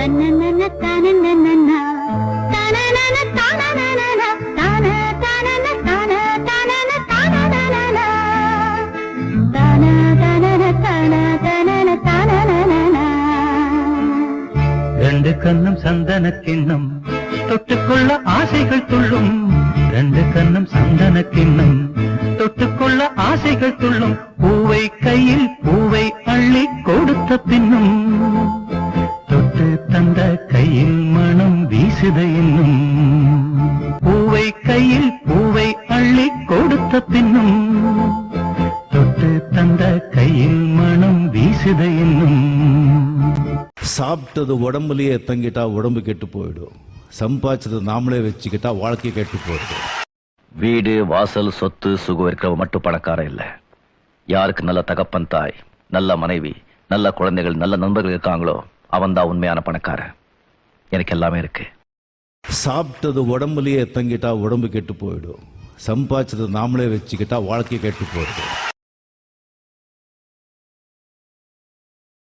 ரெண்டு கண்ணும் சந்தன கிண்ணம் தொட்டுக்கொள்ள ஆசைகள் துள்ளும். ரெண்டு கண்ணும் சந்தன கிண்ணம் தொட்டுக்கொள்ள ஆசைகள் துள்ளும். பூவை கையில் பூவை அள்ளி கொடுத்த பின்னும் தொட்டு தந்த கையில் மனம் வீசுத இன்னும். பூவை கையில் பூவை அள்ளி கொடுத்த பின்னும் தொட்டு தந்த கையில் மனம் வீசுத இன்னும். சாப்பிட்டது உடம்புலயே தங்கிட்டா உடம்பு கெட்டு போயிடும். சம்பாதிச்சது நாமளே வச்சுக்கிட்டா வாழ்க்கை கெட்டு போயிடும். வீடு வாசல் சொத்து சுகம் இருக்கிறவ மட்டும் பணக்காரன் இல்ல. யாருக்கு நல்ல தகப்பன் தாய், நல்ல மனைவி, நல்ல குழந்தைகள், நல்ல நண்பர்கள் இருக்காங்களோ அவன் தான் உண்மையான பணக்காரன். எனக்கு எல்லாமே இருக்கு. சாப்பிட்டது உடம்புலயே தங்கிட்டா உடம்பு கெட்டு போயிடும். சம்பாதிச்சது நாமளே வச்சுக்கிட்டா வாழ்க்கை கெட்டு போயிடும்.